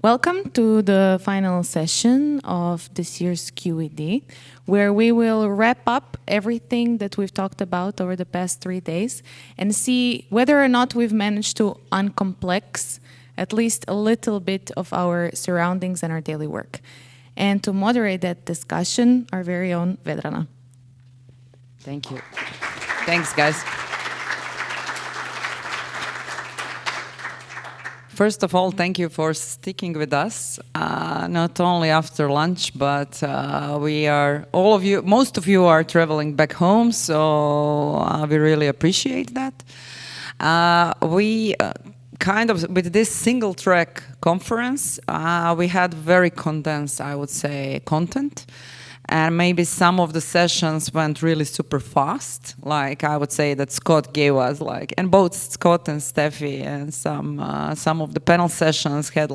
Welcome to the final session of this year's QED, where we will wrap up everything that we've talked about over the past 3 days and see whether or not we've managed to uncomplex at least a little bit of our surroundings and our daily work. And to moderate that discussion, our very own Vedrana. Thank you. Thanks, guys. First of all, thank you for sticking with us, not only after lunch, but most of you are traveling back home, so we really appreciate that. With this single track conference, we had very condensed, I would say, content. And maybe some of the sessions went really super fast. Like I would say that Scott gave us and both Scott and Steffi and some of the panel sessions had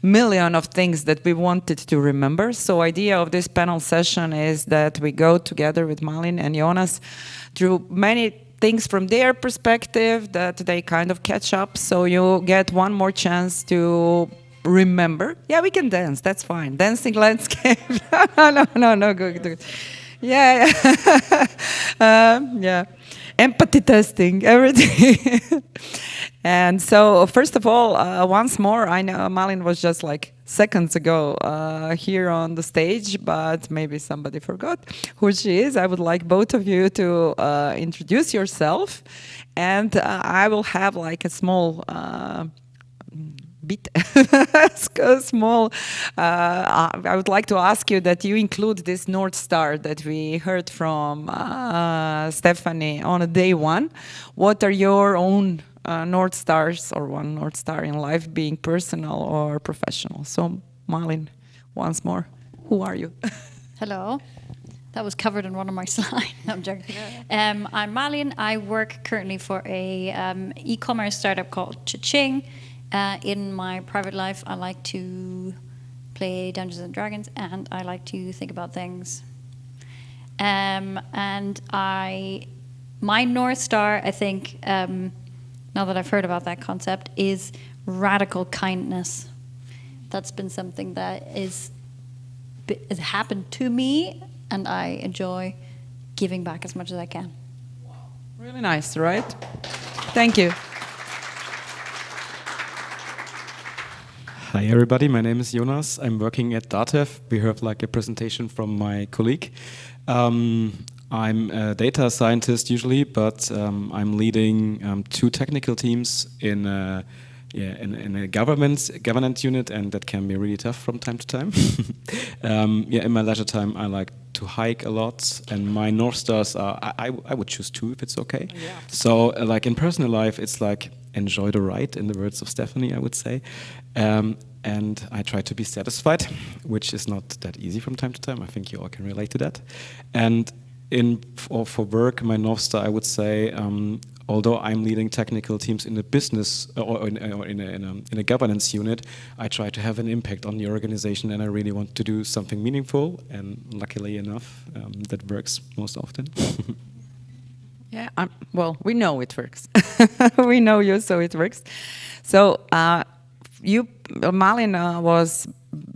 million of things that we wanted to remember. So idea of this panel session is that we go together with Malin and Jonas through many things from their perspective that they kind of catch up. So you get one more chance to remember. Yeah, we can dance. That's fine. Dancing landscape. No. Good. Yeah. Yeah. Empathy testing. Everything. And so, first of all, once more, I know Malin was just seconds ago here on the stage, but maybe somebody forgot who she is. I would like both of you to introduce yourself, and I will have a small bit small. I would like to ask you that you include this North Star that we heard from Stephanie on day one. What are your own North Stars, or one North Star in life, being personal or professional? So, Malin, once more, who are you? Hello. That was covered in one of my slides. No, I'm joking. I'm Malin. I work currently for a e-commerce startup called Cha-Ching. In my private life, I like to play Dungeons and Dragons, and I like to think about things. My North Star, I think, now that I've heard about that concept, is radical kindness. That's been something that has happened to me, and I enjoy giving back as much as I can. Wow. Really nice, right? Thank you. Hi everybody, my name is Jonas. I'm working at DATEV. We have a presentation from my colleague. I'm a data scientist usually, but I'm leading 2 technical teams in a governance unit, and that can be really tough from time to time. In my leisure time, I like to hike a lot, and my North Stars are, I would choose 2 if it's okay. Yeah. So in personal life, it's enjoy the ride, in the words of Stephanie, I would say. And I try to be satisfied, which is not that easy from time to time. I think you all can relate to that. And for work, my North Star, I would say, although I'm leading technical teams in a business or in a governance unit, I try to have an impact on the organization, and I really want to do something meaningful. And luckily enough, that works most often. Yeah, well, we know it works. We know you, so it works. So Malin was,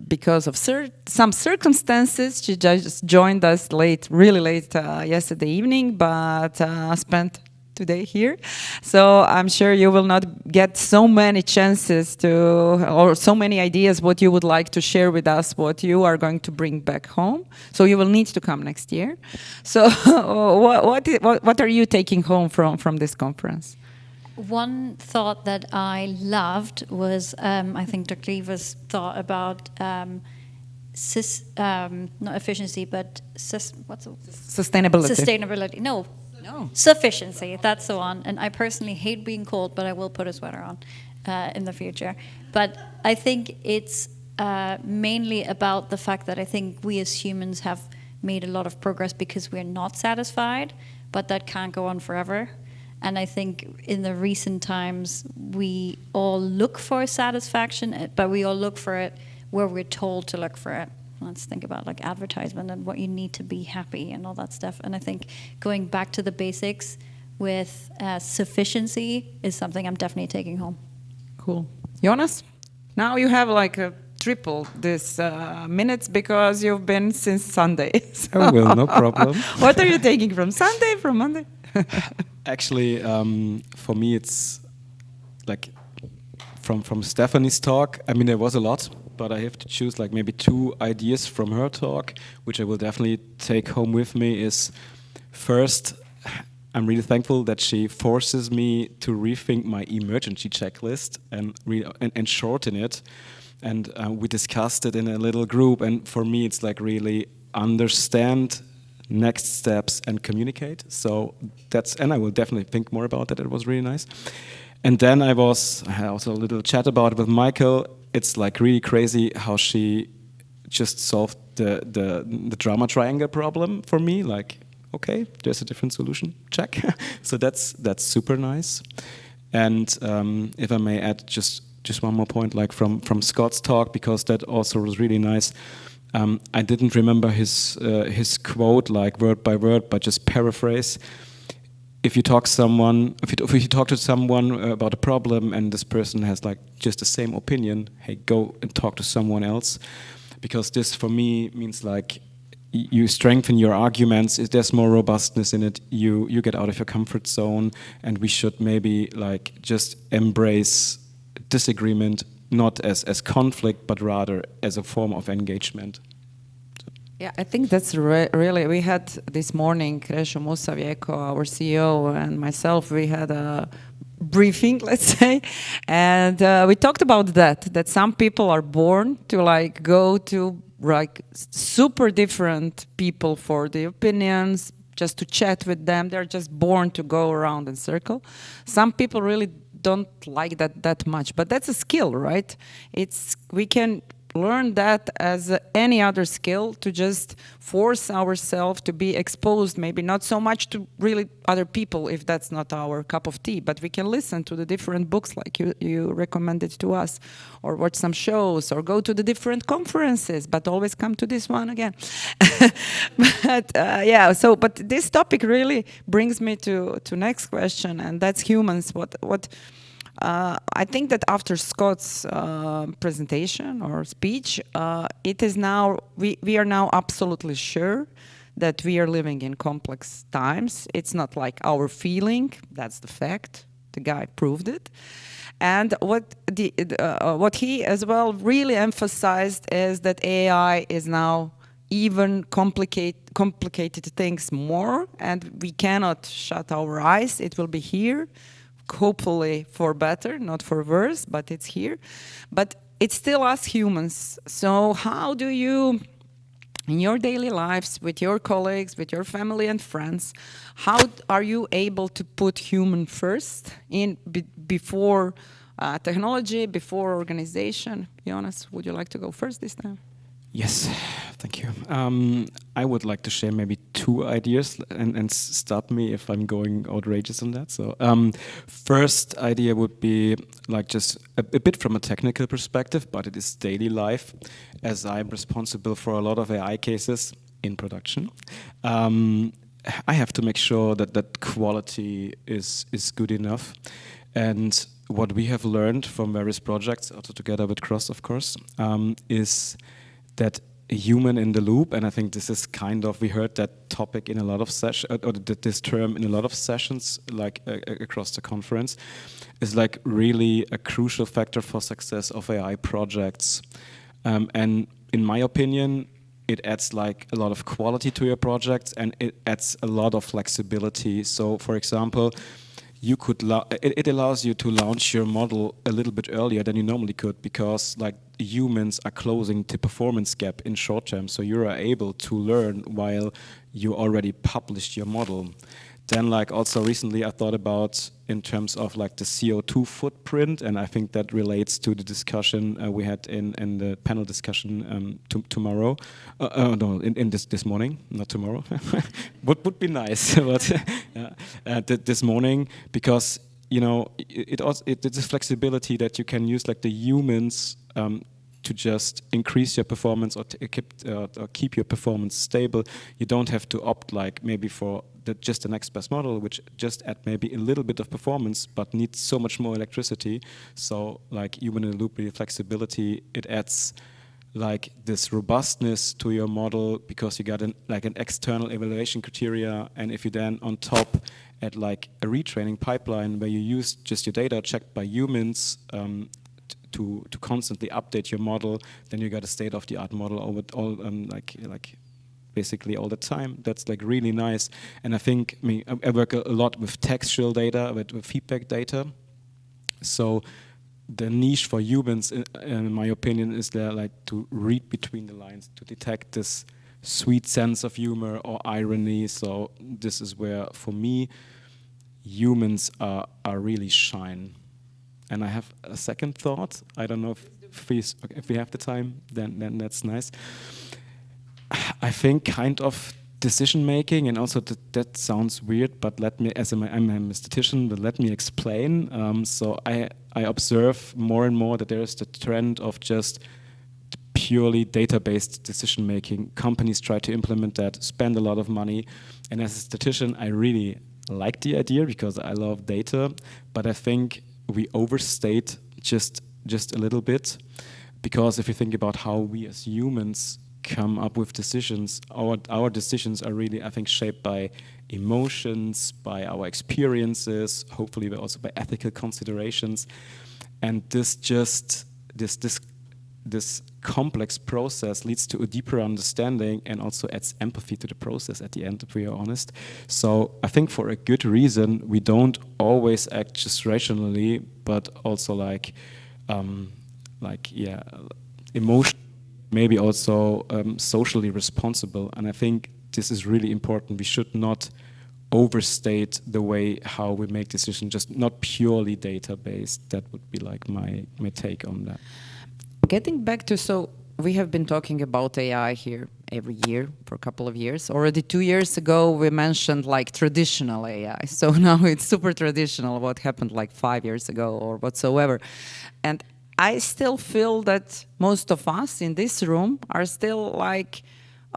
because of some circumstances, she just joined us really late yesterday evening, but spent today here. So I'm sure you will not get so many chances or so many ideas what you would like to share with us, what you are going to bring back home. So you will need to come next year. So what are you taking home from this conference? One thought that I loved was, I think Dr. Eva's thought about not efficiency, but sustainability. Sustainability. No. Sufficiency. That's the one. And I personally hate being cold, but I will put a sweater on in the future. But I think it's mainly about the fact that I think we as humans have made a lot of progress because we're not satisfied, but that can't go on forever. And I think in the recent times, we all look for satisfaction, but we all look for it where we're told to look for it. Let's think about advertisement and what you need to be happy and all that stuff. And I think going back to the basics with sufficiency is something I'm definitely taking home. Cool. Jonas, Now you have like a triple this minutes because you've been since Sunday. So Oh, well, no problem. What are you taking from Sunday, from Monday? Actually, for me, it's like from Stephanie's talk. I mean, there was a lot, but I have to choose like maybe 2 ideas from her talk, which I will definitely take home with me. Is first, I'm really thankful that she forces me to rethink my emergency checklist and shorten it. And we discussed it in a little group. And for me, it's like really understand next steps and communicate. So and I will definitely think more about that. It was really nice. And then I had also a little chat about it with Michael. It's like really crazy how she just solved the drama triangle problem for me. Like, okay, there's a different solution. Check. So that's super nice. And if I may add just one more point, like from Scott's talk, because that also was really nice. I didn't remember his quote like word by word, but just paraphrase. If you talk to someone about a problem and this person has like just the same opinion, hey, go and talk to someone else, because this for me means like you strengthen your arguments. If there's more robustness in it, you get out of your comfort zone, and we should maybe like just embrace disagreement not as conflict, but rather as a form of engagement. Yeah, I think that's really, we had this morning, Krešo Musavieko, our CEO, and myself, we had a briefing, let's say, and we talked about that some people are born to like go to like super different people for the opinions, just to chat with them. They're just born to go around in circle. Some people really don't like that much, but that's a skill, right? We can learn that as any other skill, to just force ourselves to be exposed, maybe not so much to really other people if that's not our cup of tea, but we can listen to the different books like you recommended to us, or watch some shows, or go to the different conferences, but always come to this one again. But but this topic really brings me to next question, and that's humans. I think that after Scott's presentation or speech, it is now we are now absolutely sure that we are living in complex times. It's not like our feeling; that's the fact. The guy proved it. And what he as well really emphasized is that AI is now even complicated things more, and we cannot shut our eyes. It will be here. Hopefully for better, not for worse, but it's here. But it's still us humans. So how do you, in your daily lives, with your colleagues, with your family and friends, how are you able to put human first before technology, before organization? Jonas, would you like to go first this time? Yes, thank you. I would like to share maybe 2 ideas, and stop me if I'm going outrageous on that. So first idea would be like just a bit from a technical perspective, but it is daily life, as I'm responsible for a lot of AI cases in production. I have to make sure that quality is good enough. And what we have learned from various projects, also together with CROZ, of course, is that a human in the loop, and I think this is kind of, we heard that topic in a lot of sessions, or this term in a lot of sessions, like across the conference, is like really a crucial factor for success of AI projects. And in my opinion, it adds like a lot of quality to your projects, and it adds a lot of flexibility. So, for example, it allows you to launch your model a little bit earlier than you normally could, because like humans are closing the performance gap in short term, so you are able to learn while you already published your model. Then like also recently I thought about in terms of like the CO2 footprint, and I think that relates to the discussion we had in the panel discussion tomorrow. No, in this morning, not tomorrow. would be nice, but this morning, because you know it's a flexibility that you can use like the humans to just increase your performance or keep your performance stable. You don't have to opt like maybe for just the next best model, which just add maybe a little bit of performance, but needs so much more electricity. So like human in the loop flexibility, it adds like this robustness to your model because you got an external evaluation criteria, and if you then on top add like a retraining pipeline where you use just your data checked by humans to constantly update your model, then you got a state-of-the-art model over all like basically all the time. That's like really nice. And I think I work a lot with textual data, with feedback data. So the niche for humans, in my opinion, is there like to read between the lines, to detect this sweet sense of humor or irony. So this is where, for me, humans are really shine. And I have a second thought. I don't know if we have the time, then that's nice. I think kind of decision making, and also that sounds weird, but let me, I'm a statistician, but let me explain. So I observe more and more that there is the trend of just purely data-based decision making. Companies try to implement that, spend a lot of money, and as a statistician, I really like the idea because I love data, but I think we overstate just a little bit, because if you think about how we as humans come up with decisions, our decisions are really, I think, shaped by emotions, by our experiences, hopefully also by ethical considerations, and this complex process leads to a deeper understanding and also adds empathy to the process at the end, if we are honest. So I think for a good reason, we don't always act just rationally, but also emotion, maybe also socially responsible. And I think this is really important. We should not overstate the way how we make decisions, just not purely data-based. That would be like my take on that. Getting back to, so we have been talking about AI here every year for a couple of years. Already 2 years ago, we mentioned like traditional AI. So now it's super traditional, what happened like 5 years ago or whatsoever. And I still feel that most of us in this room are still like,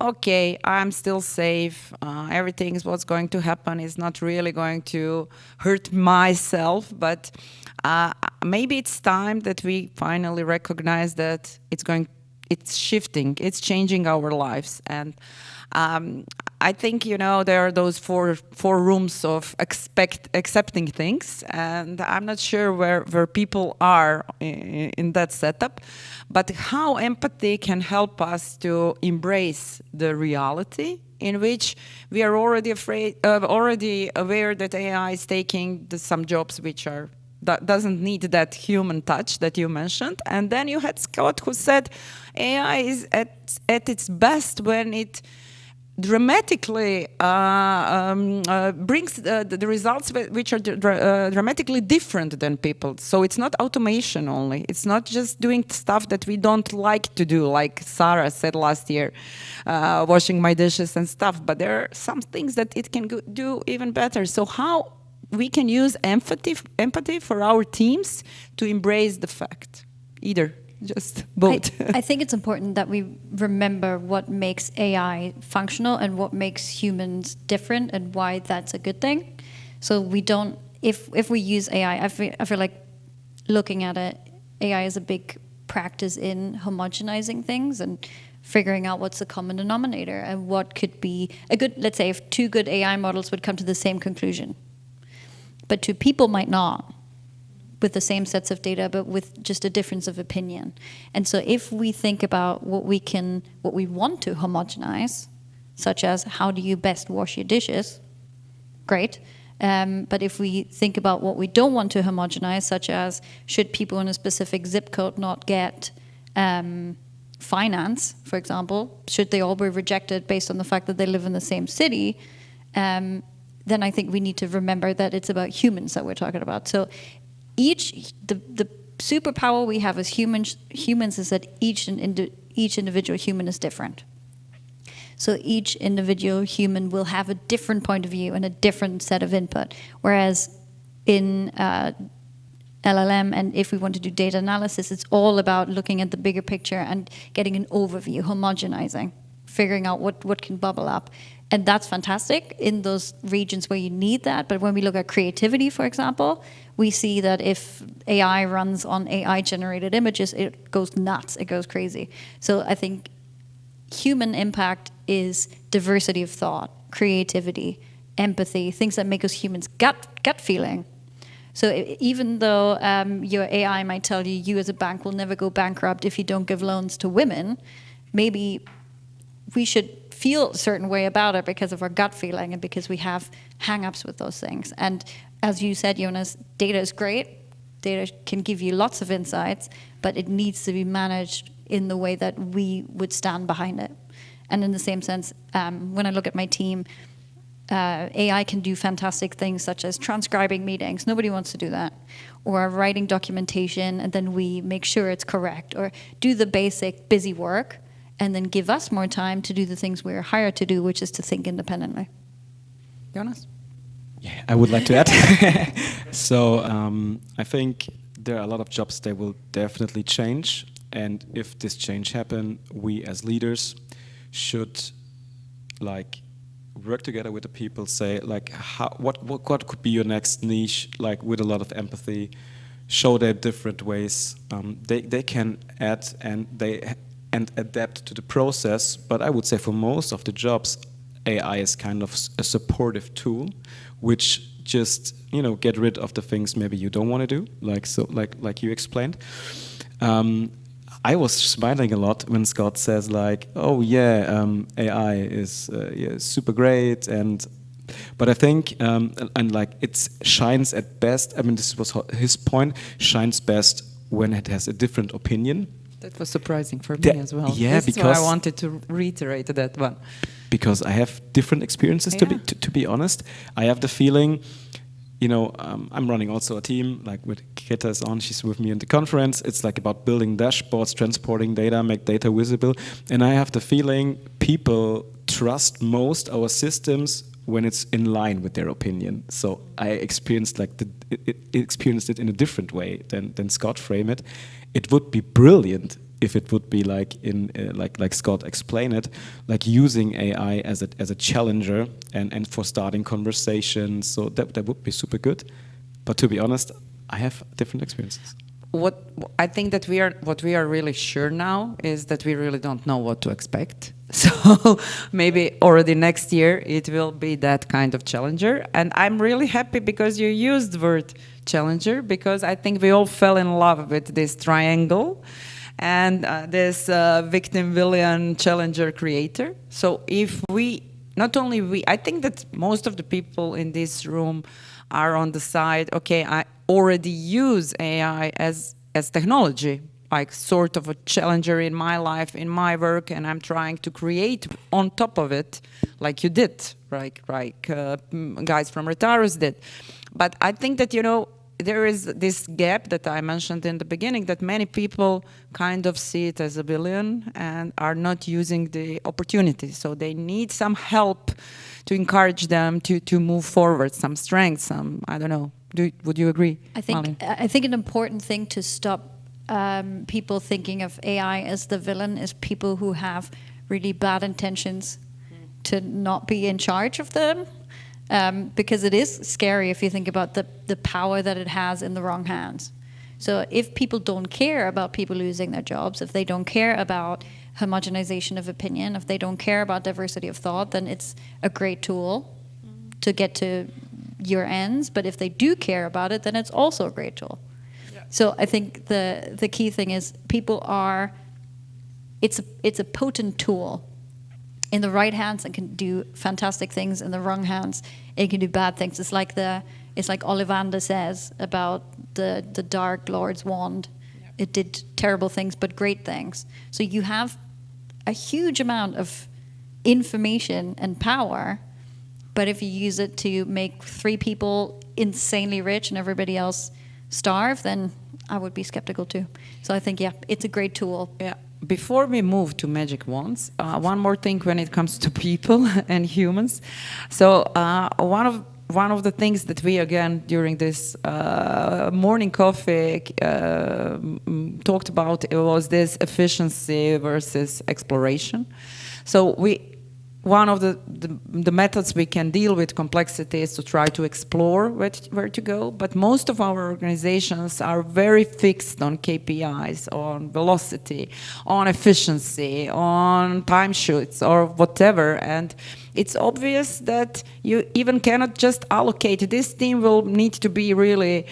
okay, I'm still safe. Everything is what's going to happen is not really going to hurt myself, but maybe it's time that we finally recognize that it's shifting, it's changing our lives. And I think, there are those four rooms of accepting things, and I'm not sure where people are in that setup, but how empathy can help us to embrace the reality in which we are already aware that AI is taking some jobs which are that doesn't need that human touch that you mentioned. And then you had Scott who said AI is at its best when it dramatically brings the results which are dramatically different than people. So it's not automation only. It's not just doing stuff that we don't like to do, like Sarah said last year, washing my dishes and stuff. But there are some things that it can do even better. So how we can use empathy for our teams to embrace the fact, either. Just both. I think it's important that we remember what makes AI functional and what makes humans different and why that's a good thing. So we don't, if we use AI, I feel like looking at it, AI is a big practice in homogenizing things and figuring out what's the common denominator and what could be a good, let's say if 2 good AI models would come to the same conclusion, but 2 people might not, with the same sets of data, but with just a difference of opinion. And so if we think about what we want to homogenize, such as how do you best wash your dishes, great. But if we think about what we don't want to homogenize, such as should people in a specific zip code not get finance, for example, should they all be rejected based on the fact that they live in the same city, then I think we need to remember that it's about humans that we're talking about. So the superpower we have as humans is that each individual human is different. So each individual human will have a different point of view and a different set of input. Whereas in LLM, and if we want to do data analysis, it's all about looking at the bigger picture and getting an overview, homogenizing, figuring out what can bubble up. And that's fantastic in those regions where you need that. But when we look at creativity, for example, we see that if AI runs on AI-generated images, it goes nuts, it goes crazy. So I think human impact is diversity of thought, creativity, empathy, things that make us humans gut feeling. So even though your AI might tell you, you as a bank will never go bankrupt if you don't give loans to women, maybe we should feel a certain way about it because of our gut feeling and because we have hang-ups with those things. And as you said, Jonas, data is great. Data can give you lots of insights, but it needs to be managed in the way that we would stand behind it. And in the same sense, when I look at my team, AI can do fantastic things such as transcribing meetings. Nobody wants to do that. Or writing documentation, and then we make sure it's correct. Or do the basic busy work, and then give us more time to do the things we're hired to do, which is to think independently. Jonas? Yeah, I would like to add. So I think there are a lot of jobs that will definitely change. And if this change happen, we as leaders should work together with the people, say what could be your next niche, with a lot of empathy, show them different ways they can add and adapt to the process. But I would say for most of the jobs, AI is kind of a supportive tool, which just get rid of the things maybe you don't want to do, like you explained. I was smiling a lot when Scott says oh yeah, AI is super great, but I think it shines at best. I mean, this was his point. Shines best when it has a different opinion. That was surprising for me as well. Yeah, this is why I wanted to reiterate that one. Because I have different experiences. To be honest, I have the feeling. I'm running also a team, with Keta is on, she's with me in the conference. It's about building dashboards, transporting data, make data visible. And I have the feeling people trust most our systems when it's in line with their opinion. So I experienced experienced it in a different way than Scott framed it. It would be brilliant if it would be like Scott explained it, using AI as a challenger and for starting conversations. So that would be super good. But to be honest, I have different experiences. What I think that what we are really sure now is that we really don't know what to expect. So maybe already next year it will be that kind of challenger. And I'm really happy because you used the word challenger, because I think we all fell in love with this triangle and this victim, villain, challenger, creator. So if I think that most of the people in this room are on the side, okay, I already use AI as technology, sort of a challenger in my life, in my work, and I'm trying to create on top of it, like you did, guys from Retarus did. But I think that, there is this gap that I mentioned in the beginning, that many people kind of see it as a villain and are not using the opportunity. So they need some help to encourage them to move forward, some strength, I don't know. Would you agree, Malin? I think an important thing to stop people thinking of AI as the villain is people who have really bad intentions to not be in charge of them. Because it is scary if you think about the power that it has in the wrong hands. So if people don't care about people losing their jobs, if they don't care about homogenization of opinion, if they don't care about diversity of thought, then it's a great tool to get to your ends. But if they do care about it, then it's also a great tool. Yeah. So I think the key thing is it's a potent tool. In the right hands, it can do fantastic things. In the wrong hands, it can do bad things. It's like Ollivander says about the Dark Lord's wand. Yeah. It did terrible things, but great things. So you have a huge amount of information and power, but if you use it to make 3 people insanely rich and everybody else starve, then I would be skeptical too. So I think, it's a great tool. Yeah. Before we move to magic wands, one more thing when it comes to people and humans. So one of the things that we, again, during this morning coffee talked about was this efficiency versus exploration. So one of the methods we can deal with complexity is to try to explore where to go, but most of our organizations are very fixed on KPIs, on velocity, on efficiency, on time shoots, or whatever, and it's obvious that you even cannot just allocate this team will need to be really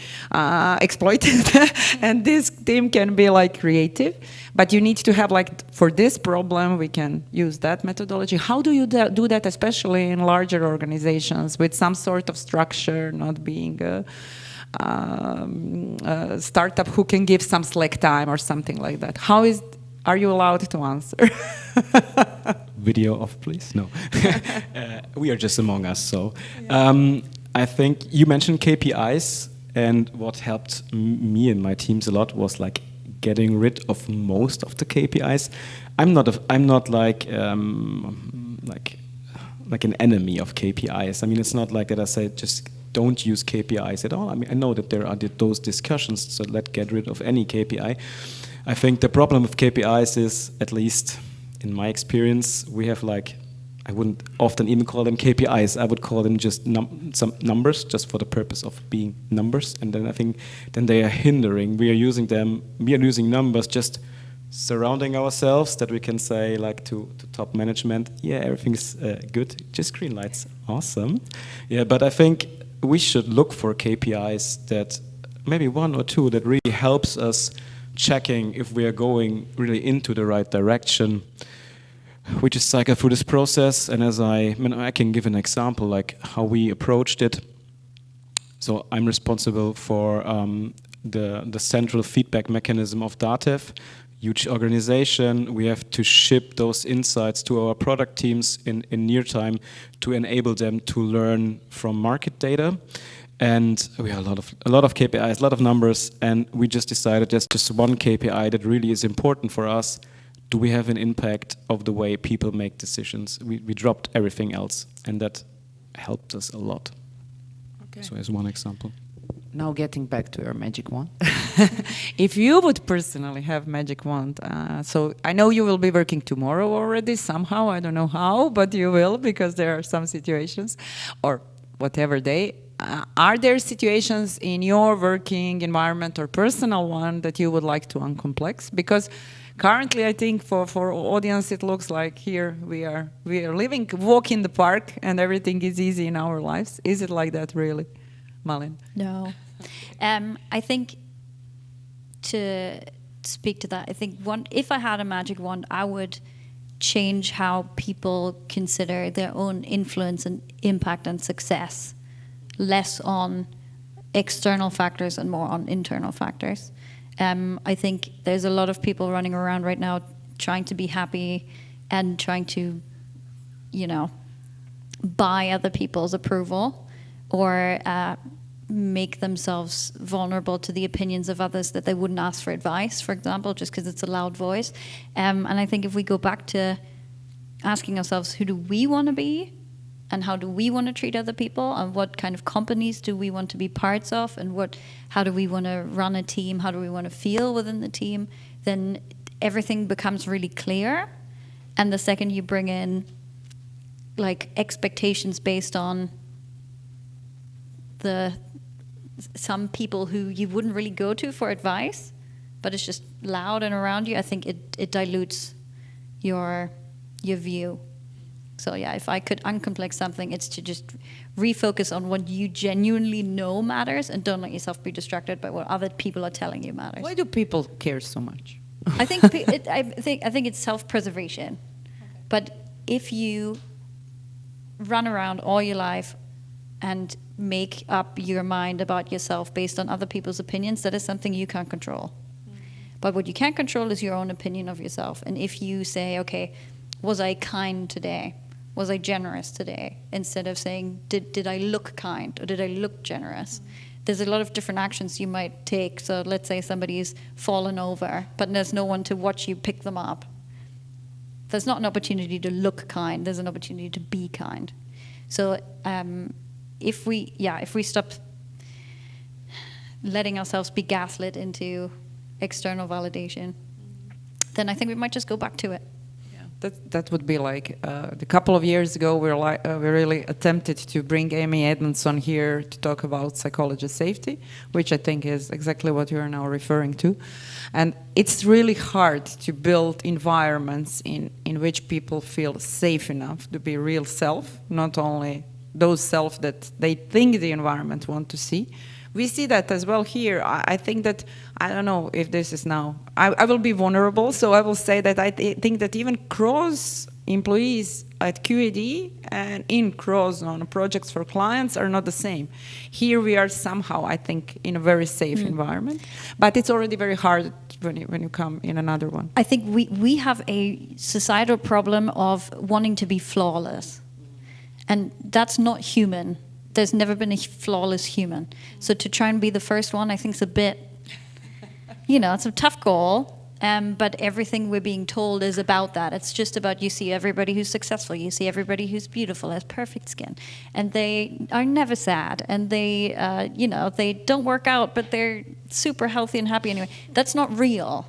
exploited and this team can be like creative, but you need to have like for this problem we can use that methodology. How do you do that, especially in larger organizations with some sort of structure, not being a startup who can give some slack time or something like that? Are you allowed to answer? Video off, please. No, we are just among us. So I think you mentioned KPIs, and what helped me and my teams a lot was like getting rid of most of the KPIs. I'm not like an enemy of KPIs. I mean, it's not like that I say just don't use KPIs at all. I mean, I know that there are those discussions, so let's get rid of any KPI. I think the problem with KPIs is, at least in my experience, we have like, I wouldn't often even call them KPIs. I would call them just some numbers, just for the purpose of being numbers. And then I think then they are hindering. We are using numbers just surrounding ourselves, that we can say like to top management, yeah, everything's good, just green lights, awesome. Yeah, but I think we should look for KPIs that, maybe one or two, that really helps us checking if we are going really into the right direction. We just cycle through this process, and I can give an example like how we approached it. So I'm responsible for the central feedback mechanism of DATEV. Huge organization. We have to ship those insights to our product teams in near time to enable them to learn from market data. And we have a lot of KPIs, a lot of numbers, and we just decided there's just one KPI that really is important for us. Do we have an impact of the way people make decisions? We dropped everything else, and that helped us a lot. Okay. So as one example. Now getting back to your magic wand. If you would personally have magic wand, so I know you will be working tomorrow already somehow, I don't know how, but you will, because there are some situations, or whatever day. Are there situations in your working environment or personal one that you would like to uncomplex? Because currently, I think for audience, it looks like here we are walk in the park, and everything is easy in our lives. Is it like that, really, Malin? No. I think to speak to that, I think if I had a magic wand, I would change how people consider their own influence and impact and success, less on external factors and more on internal factors. I think there's a lot of people running around right now trying to be happy and trying to, buy other people's approval or make themselves vulnerable to the opinions of others that they wouldn't ask for advice, for example, just because it's a loud voice. And I think if we go back to asking ourselves, who do we want to be? And how do we want to treat other people? And what kind of companies do we want to be parts of? And how do we want to run a team? How do we want to feel within the team? Then everything becomes really clear. And the second you bring in like expectations based on some people who you wouldn't really go to for advice, but it's just loud and around you, I think it dilutes your view. So yeah, if I could uncomplex something, it's to just refocus on what you genuinely know matters, and don't let yourself be distracted by what other people are telling you matters. Why do people care so much? I think it's self-preservation. Okay. But if you run around all your life and make up your mind about yourself based on other people's opinions, that is something you can't control. But what you can control is your own opinion of yourself. And if you say, okay, was I kind today? Was I generous today? Instead of saying, did I look kind or did I look generous? There's a lot of different actions you might take. So let's say somebody's fallen over, but there's no one to watch you pick them up. There's not an opportunity to look kind. There's an opportunity to be kind. So if we stop letting ourselves be gaslit into external validation, then I think we might just go back to it. That would be like a couple of years ago. We really attempted to bring Amy Edmondson here to talk about psychology safety, which I think is exactly what you are now referring to. And it's really hard to build environments in which people feel safe enough to be real self, not only those self that they think the environment want to see. We see that as well here. I think that, I don't know if this is now, I will be vulnerable, so I will say that I think that even CROZ employees at QED and in CROZ on projects for clients are not the same. Here we are somehow, I think, in a very safe environment, but it's already very hard when you come in another one. I think we have a societal problem of wanting to be flawless, and that's not human. There's never been a flawless human. So to try and be the first one, I think is a bit, it's a tough goal. But everything we're being told is about that. It's just about, you see everybody who's successful, you see everybody who's beautiful, has perfect skin, and they are never sad, and they, they don't work out, but they're super healthy and happy anyway. That's not real.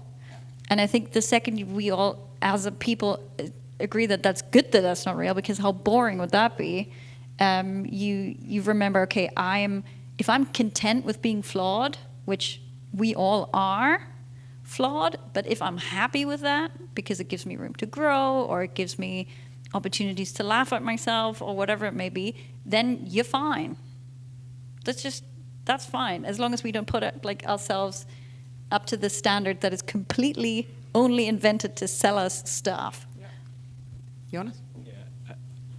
And I think the second we all, as a people, agree that that's good that that's not real, because how boring would that be? You remember, okay, if I'm content with being flawed, which we all are flawed, but if I'm happy with that because it gives me room to grow, or it gives me opportunities to laugh at myself, or whatever it may be, then you're fine. That's fine, as long as we don't put ourselves up to the standard that is completely only invented to sell us stuff. Yeah. Jonas?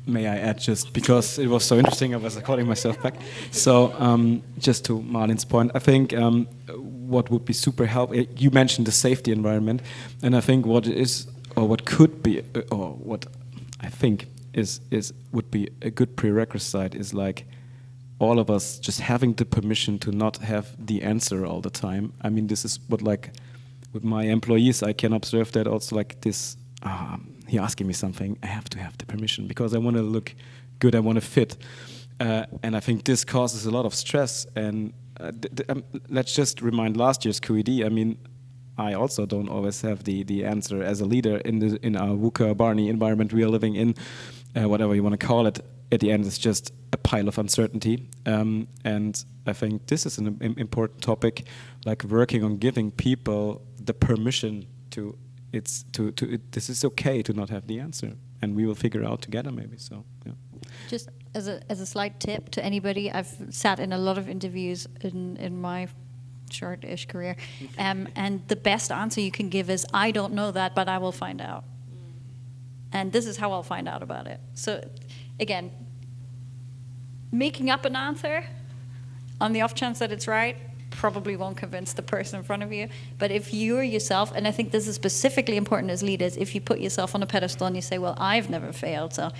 May I add, just because it was so interesting, I was calling myself back. So just to Marlin's point, I think what would be super helpful, you mentioned the safety environment, and I think what could be, or what I think would be a good prerequisite is like all of us just having the permission to not have the answer all the time. I mean, this is what, like, with my employees, I can observe that also, like this, you're asking me something, I have to have the permission because I want to look good, I want to fit. And I think this causes a lot of stress. And let's just remind last year's QED. I mean, I also don't always have the answer as a leader in our VUCA Barney environment we are living in, whatever you want to call it. At the end, it's just a pile of uncertainty. And I think this is an important topic, like working on giving people the permission to this is okay to not have the answer, and we will figure out together maybe. So yeah. Just as a slight tip to anybody, I've sat in a lot of interviews in my short-ish career, and the best answer you can give is, I don't know that, but I will find out. And this is how I'll find out about it. So again, making up an answer on the off chance that it's right probably won't convince the person in front of you. But if you're yourself, and I think this is specifically important as leaders, if you put yourself on a pedestal and you say, well, I've never failed, so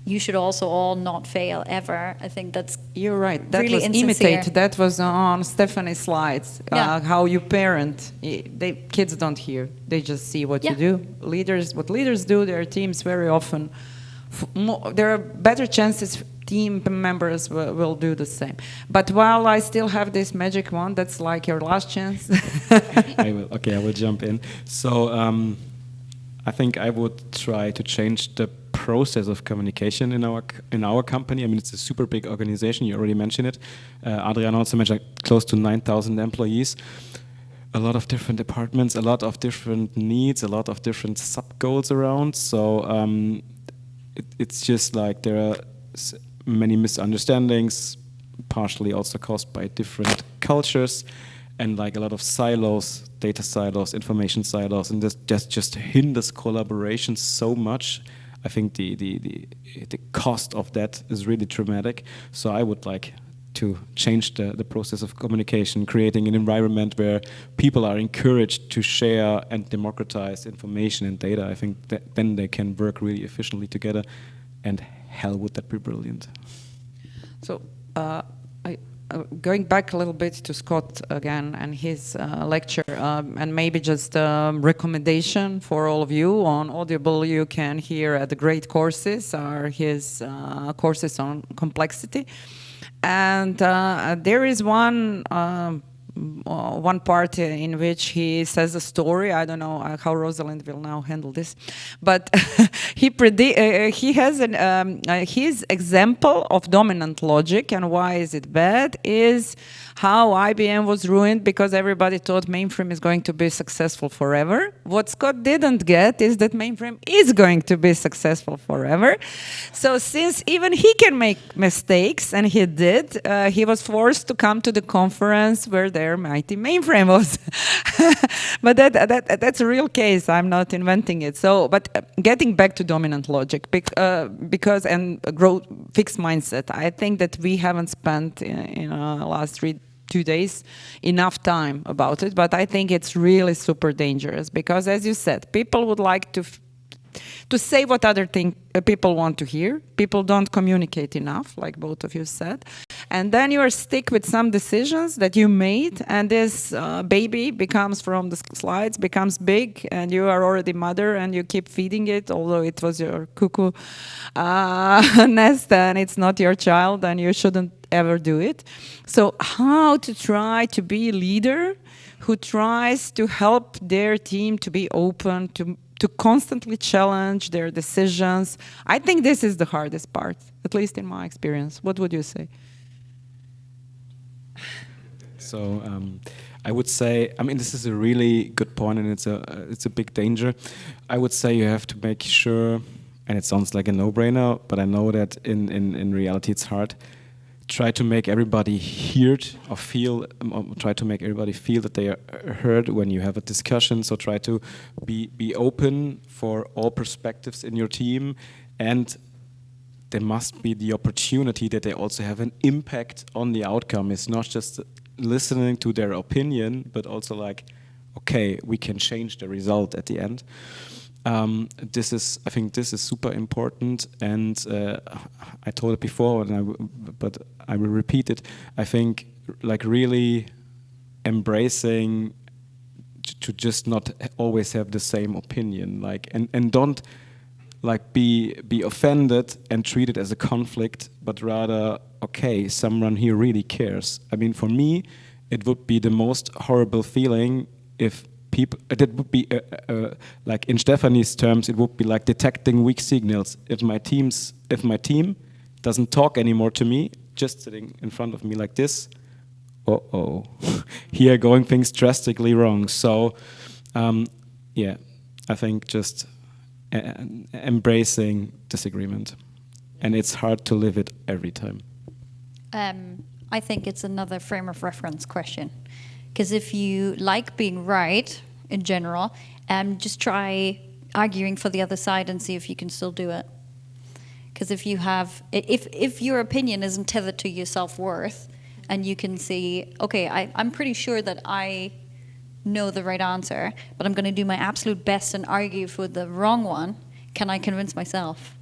you should also all not fail ever. I think that's You're right. That really was insincere. imitate. That was on Stephanie's slides. Yeah. How you parent. Kids don't hear. They just see what you do. What leaders do, their teams very often, there are better chances team members will do the same. But while I still have this magic wand, that's like your last chance. I will jump in. So I think I would try to change the process of communication in our company. I mean, it's a super big organization. You already mentioned it. Adrian also mentioned close to 9,000 employees. A lot of different departments, a lot of different needs, a lot of different sub-goals around. So it's just like there are many misunderstandings, partially also caused by different cultures, and like a lot of silos, data silos, information silos, and this just hinders collaboration so much. I think the cost of that is really dramatic. So I would like to change the process of communication, creating an environment where people are encouraged to share and democratize information and data. I think that then they can work really efficiently together, and hell, would that be brilliant. So going back a little bit to Scott again and his lecture, and maybe just a recommendation for all of you on Audible. You can hear the great courses are his courses on complexity. And there is one one part in which he says a story. I don't know how Rosalind will now handle this, but he has his example of dominant logic, and why is it bad is how IBM was ruined because everybody thought mainframe is going to be successful forever. What Scott didn't get is that mainframe is going to be successful forever. So since even he can make mistakes, and he did, he was forced to come to the conference where their mighty mainframe was. But that's a real case. I'm not inventing it. So, but getting back to dominant logic, because and growth fixed mindset, I think that we haven't spent in the last 2 days enough time about it, but I think it's really super dangerous because, as you said, people would like to say what other people want to hear. People don't communicate enough, like both of you said, and then you are stuck with some decisions that you made, and this baby becomes from the slides becomes big, and you are already mother, and you keep feeding it, although it was your cuckoo nest, and it's not your child, and you shouldn't ever do it. So how to try to be a leader who tries to help their team to be open, to constantly challenge their decisions. I think this is the hardest part, at least in my experience. What would you say? So I would say, I mean, this is a really good point, and it's a big danger. I would say you have to make sure, and it sounds like a no-brainer, but I know that in reality it's hard. Try to make everybody heard or feel, try to make everybody feel that they are heard when you have a discussion. So try to be open for all perspectives in your team, and there must be the opportunity that they also have an impact on the outcome. It's not just listening to their opinion, but also like, okay, we can change the result at the end. I think this is super important, and I told it before, but I will repeat it. I think like really embracing to just not always have the same opinion, like and don't like be offended and treat it as a conflict, but rather, okay, someone here really cares. I mean, for me, it would be the most horrible feeling if people, that would be like in Stephanie's terms, it would be like detecting weak signals. If my team doesn't talk anymore to me, just sitting in front of me like this, here going things drastically wrong. So yeah, I think just embracing disagreement, and it's hard to live it every time. I think it's another frame of reference question. Because if you like being right in general, just try arguing for the other side and see if you can still do it. Because if you have, if your opinion isn't tethered to your self-worth, and you can see, okay, I'm pretty sure that I know the right answer, but I'm going to do my absolute best and argue for the wrong one, can I convince myself?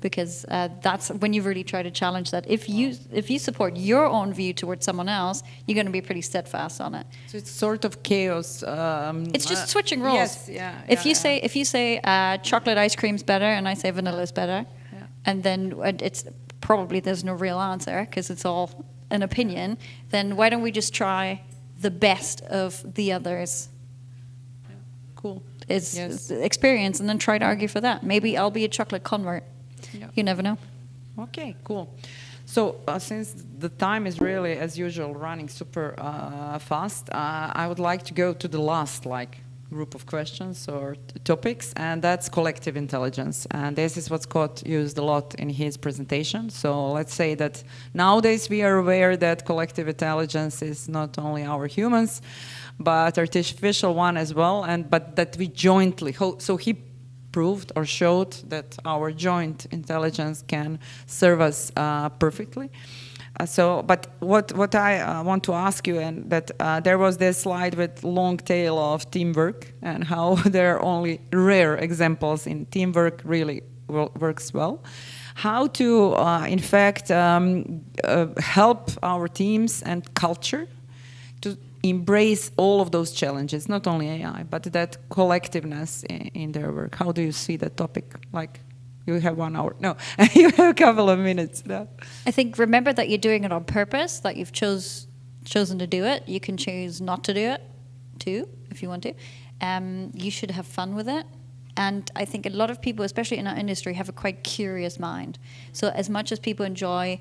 Because that's when you really try to challenge that. If you support your own view towards someone else, you're going to be pretty steadfast on it. So it's sort of chaos. It's just switching roles. Yes, yeah. If you say chocolate ice cream's better, and I say vanilla is better, and then it's probably there's no real answer because it's all an opinion. Then why don't we just try the best of the others? Cool. Is experience, and then try to argue for that. Maybe I'll be a chocolate convert. Yeah. You never know. Okay, cool. So since the time is really, as usual, running super fast, I would like to go to the last group of questions or topics, and that's collective intelligence. And this is what Scott used a lot in his presentation. So let's say that nowadays we are aware that collective intelligence is not only our humans, but artificial one as well, but that we jointly, so he proved or showed that our joint intelligence can serve us perfectly. But what I want to ask you, and that there was this slide with long tail of teamwork, and how there are only rare examples in teamwork really works well. How to, in fact, help our teams and culture to embrace all of those challenges, not only AI, but that collectiveness in their work. How do you see that topic? Like, you have 1 hour. No, you have a couple of minutes. No. I think remember that you're doing it on purpose, that you've chose chosen to do it. You can choose not to do it too, if you want to. You should have fun with it. And I think a lot of people, especially in our industry, have a quite curious mind. So as much as people enjoy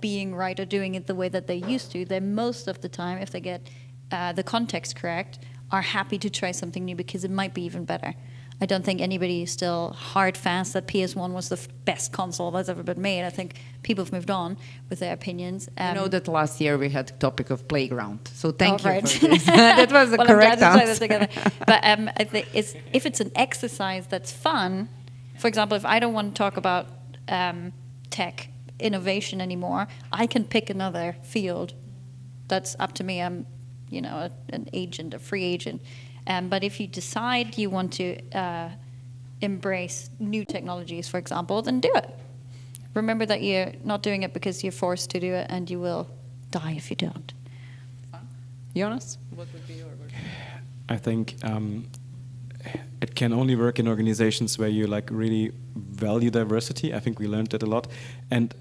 being right or doing it the way that they used to, they most of the time, if they get the context correct, are happy to try something new because it might be even better. I don't think anybody is still hard fast that PS1 was the best console that's ever been made. I think people have moved on with their opinions. I know that last year we had the topic of playground, so thank you right. for this. That was the well, correct I'm glad to answer. tie that together. But I think if it's an exercise that's fun, for example, if I don't want to talk about tech innovation anymore, I can pick another field. That's up to me. I'm, an agent, a free agent. But if you decide you want to embrace new technologies, for example, then do it. Remember that you're not doing it because you're forced to do it, and you will die if you don't. Jonas, what would be your word? I think it can only work in organizations where you really value diversity. I think we learned that a lot. And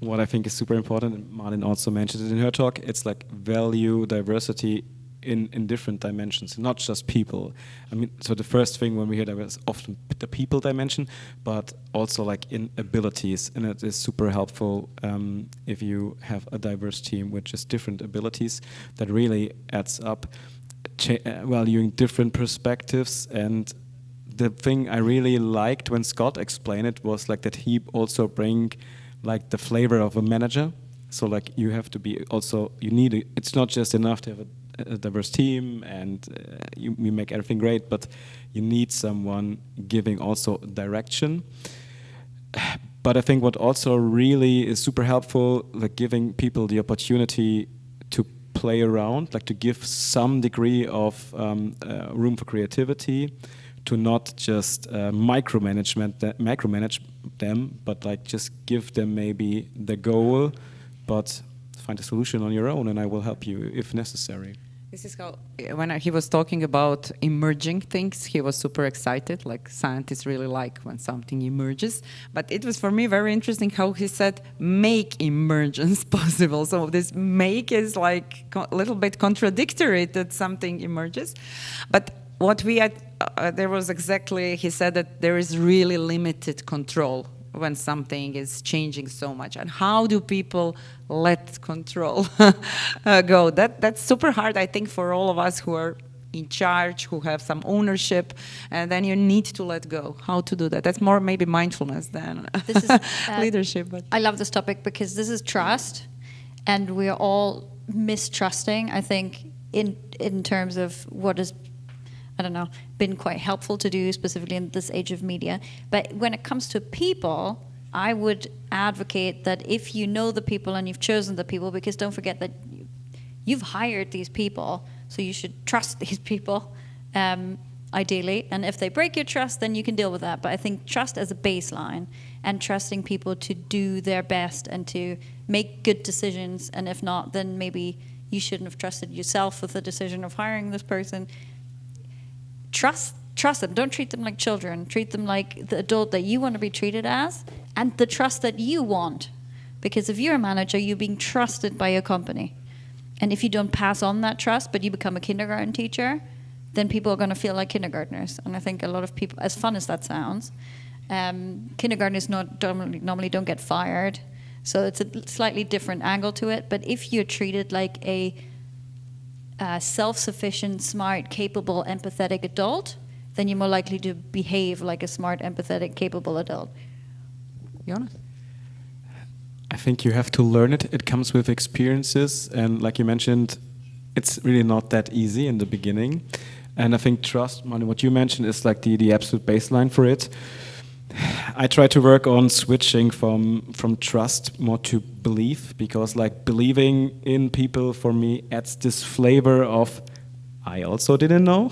what I think is super important, and Marlin also mentioned it in her talk, it's value diversity in different dimensions, not just people. I mean, so the first thing when we hear that was often the people dimension, but also in abilities, and it is super helpful if you have a diverse team with just different abilities. That really adds up, valuing different perspectives. And the thing I really liked when Scott explained it was that he also bring the flavor of a manager. So you have to be also, it's not just enough to have a diverse team and you make everything great, but you need someone giving also direction. But I think what also really is super helpful, giving people the opportunity to play around, to give some degree of room for creativity, to not just micromanage them, but just give them maybe the goal, but find a solution on your own, and I will help you if necessary. This is how, when he was talking about emerging things, he was super excited, scientists really like when something emerges. But it was for me very interesting how he said, make emergence possible. So this make is a little bit contradictory that something emerges. But what we had, there was exactly, he said that there is really limited control when something is changing so much. And how do people let control go? That's super hard, I think, for all of us who are in charge, who have some ownership, and then you need to let go. How to do that? That's more maybe mindfulness than this is, leadership. But I love this topic because this is trust, and we're all mistrusting, I think, in terms of what is, I don't know, been quite helpful to do, specifically in this age of media. But when it comes to people, I would advocate that if you know the people and you've chosen the people, because don't forget that you've hired these people, so you should trust these people, ideally. And if they break your trust, then you can deal with that. But I think trust as a baseline, and trusting people to do their best and to make good decisions. And if not, then maybe you shouldn't have trusted yourself with the decision of hiring this person. Trust them. Don't treat them like children. Treat them like the adult that you want to be treated as, and the trust that you want. Because if you're a manager, you're being trusted by your company. And if you don't pass on that trust, but you become a kindergarten teacher, then people are going to feel like kindergartners. And I think a lot of people, as fun as that sounds, kindergartners normally don't get fired. So it's a slightly different angle to it. But if you're treated like a self-sufficient, smart, capable, empathetic adult, then you're more likely to behave like a smart, empathetic, capable adult. Jonas? I think you have to learn it. It comes with experiences, and like you mentioned, it's really not that easy in the beginning. And I think trust, Manu, what you mentioned is the absolute baseline for it. I try to work on switching from trust more to belief, because believing in people for me adds this flavor of I also didn't know.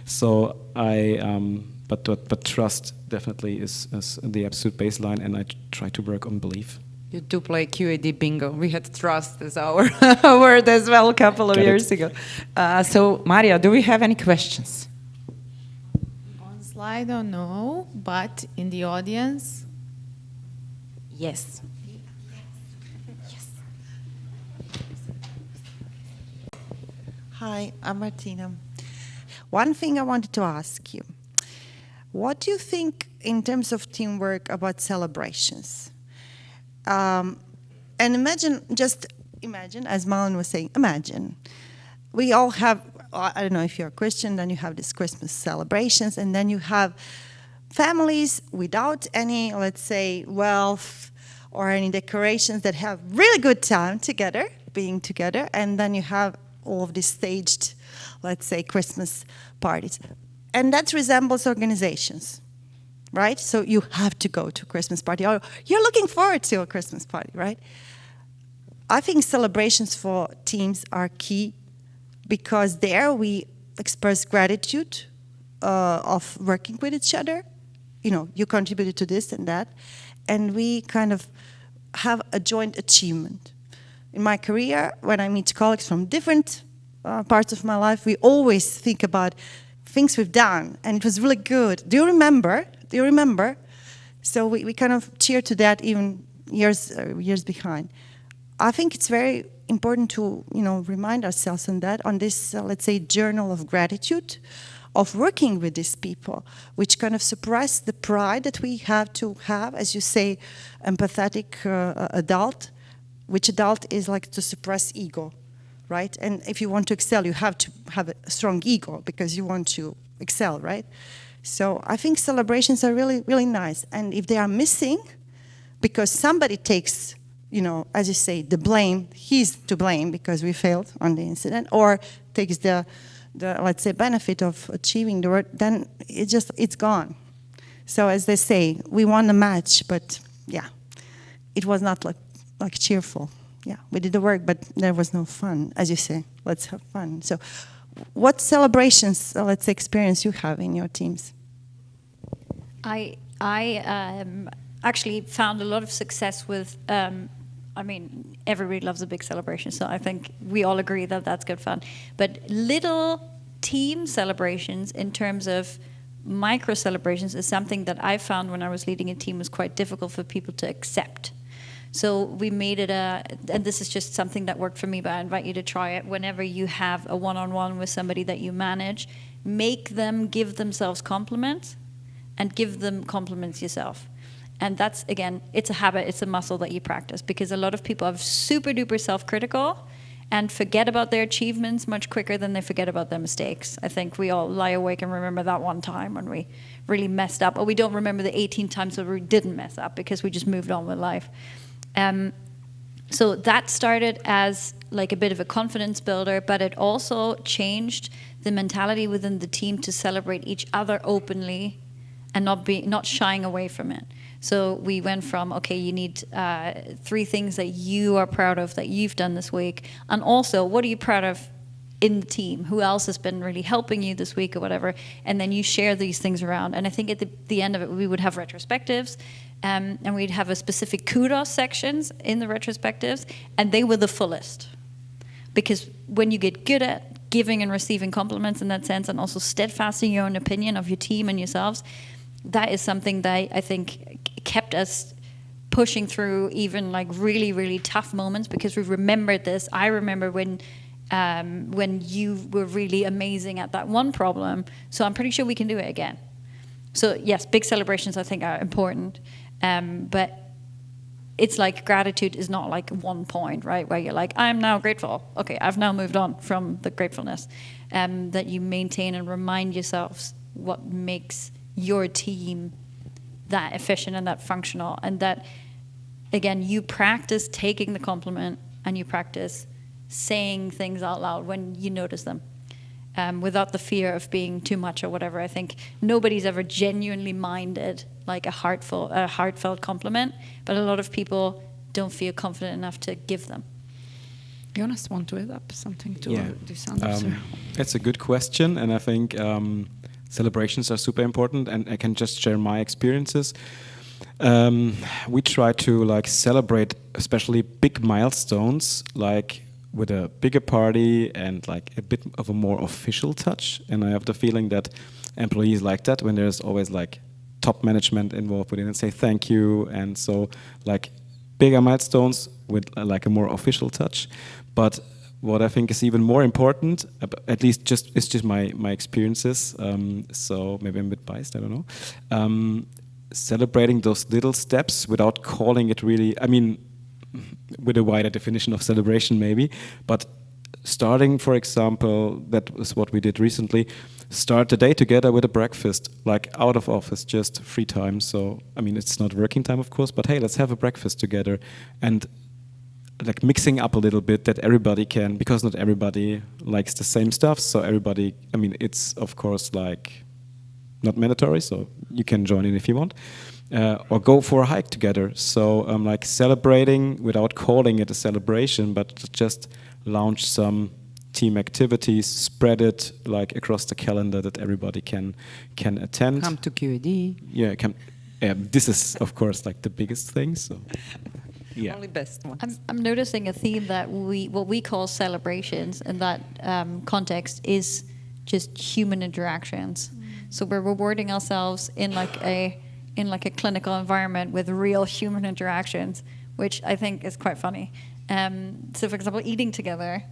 So but trust definitely is the absolute baseline, and I try to work on belief. You do play QED bingo. We had trust as our word as well a couple of years ago. So Maria, do we have any questions? I don't know, but in the audience, yes. Hi, I'm Martina. One thing I wanted to ask you. What do you think in terms of teamwork about celebrations? And imagine, as Malin was saying, imagine. We all have, I don't know if you're a Christian, then you have these Christmas celebrations, and then you have families without any, let's say, wealth or any decorations that have really good time together, being together, and then you have all of these staged, let's say, Christmas parties. And that resembles organizations, right? So you have to go to a Christmas party, or you're looking forward to a Christmas party, right? I think celebrations for teams are key because there we express gratitude of working with each other. You know, you contributed to this and that, and we kind of have a joint achievement. In my career, when I meet colleagues from different parts of my life, we always think about things we've done, and it was really good. Do you remember? So we kind of cheer to that even years behind. I think it's very important to remind ourselves on this, let's say, journal of gratitude, of working with these people, which kind of suppress the pride that we have to have, as you say, empathetic adult, which adult is like to suppress ego, right? And if you want to excel, you have to have a strong ego because you want to excel, right? So I think celebrations are really, really nice. And if they are missing, because somebody takes, as you say, the blame, he's to blame because we failed on the incident, or takes the let's say, benefit of achieving the word, then it's gone. So as they say, we won the match, but yeah, it was not like cheerful. Yeah, we did the work, but there was no fun. As you say, let's have fun. So what celebrations, let's say, experience you have in your teams? I actually found a lot of success with, everybody loves a big celebration, so I think we all agree that that's good fun. But little team celebrations in terms of micro celebrations is something that I found when I was leading a team was quite difficult for people to accept. So we made it and this is just something that worked for me, but I invite you to try it. Whenever you have a one-on-one with somebody that you manage, make them give themselves compliments and give them compliments yourself. And that's, again, it's a habit, it's a muscle that you practice, because a lot of people are super duper self-critical and forget about their achievements much quicker than they forget about their mistakes. I think we all lie awake and remember that one time when we really messed up, or we don't remember the 18 times that we didn't mess up because we just moved on with life. So that started as like a bit of a confidence builder, but it also changed the mentality within the team to celebrate each other openly and not shying away from it. So we went from, okay, you need 3 things that you are proud of that you've done this week, and also what are you proud of in the team? Who else has been really helping you this week or whatever? And then you share these things around. And I think at the end of it, we would have retrospectives, and we'd have a specific kudos sections in the retrospectives, and they were the fullest. Because when you get good at giving and receiving compliments in that sense, and also steadfast in your own opinion of your team and yourselves, that is something that I think kept us pushing through even like really, really tough moments, because we remembered this. I remember when you were really amazing at that one problem, so I'm pretty sure we can do it again. So yes, big celebrations I think are important, but it's like gratitude is not like one point, right, where you're like, I'm now grateful. Okay, I've now moved on from the gratefulness. That you maintain and remind yourselves what makes your team that efficient and that functional, and that, again, you practice taking the compliment and you practice saying things out loud when you notice them, without the fear of being too much or whatever. I think nobody's ever genuinely minded like a heartfelt compliment, but a lot of people don't feel confident enough to give them. Jonas, want to add up something to this answer? It's a good question, and I think celebrations are super important, and I can just share my experiences. We try to celebrate especially big milestones, like with a bigger party and like a bit of a more official touch. And I have the feeling that employees like that when there's always like top management involved with it and say thank you. And so like bigger milestones with like a more official touch. But what I think is even more important, at least it's just my experiences, so maybe I'm a bit biased, I don't know, celebrating those little steps without calling it really, I mean, with a wider definition of celebration maybe, but starting, for example, that was what we did recently, start the day together with a breakfast, like out of office, just free time. So, I mean, it's not working time, of course, but hey, let's have a breakfast together. And like mixing up a little bit that everybody can, because not everybody likes the same stuff. So everybody, I mean, it's of course like not mandatory, so you can join in if you want. Or go for a hike together. So like celebrating without calling it a celebration, but just launch some team activities, spread it like across the calendar that everybody can attend. Come to QED. Yeah, this is of course like the biggest thing. So yeah, Only best ones. I'm noticing a theme that what we call celebrations in that context is just human interactions. So we're rewarding ourselves in like a clinical environment with real human interactions, which I think is quite funny. So, for example, eating together,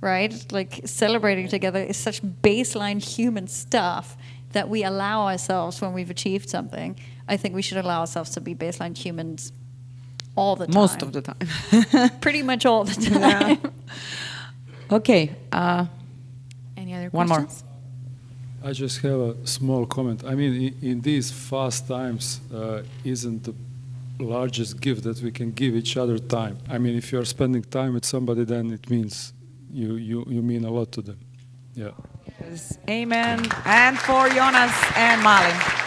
right? Like celebrating together is such baseline human stuff that we allow ourselves when we've achieved something. I think we should allow ourselves to be baseline humans all the time. Most of the time. Pretty much all the time. Yeah. Okay. Any other One more. questions? I just have a small comment. I mean, in these fast times, isn't the largest gift that we can give each other time? I mean, if you're spending time with somebody, then it means you mean a lot to them. Yeah. Yes. Amen. And for Jonas and Malin.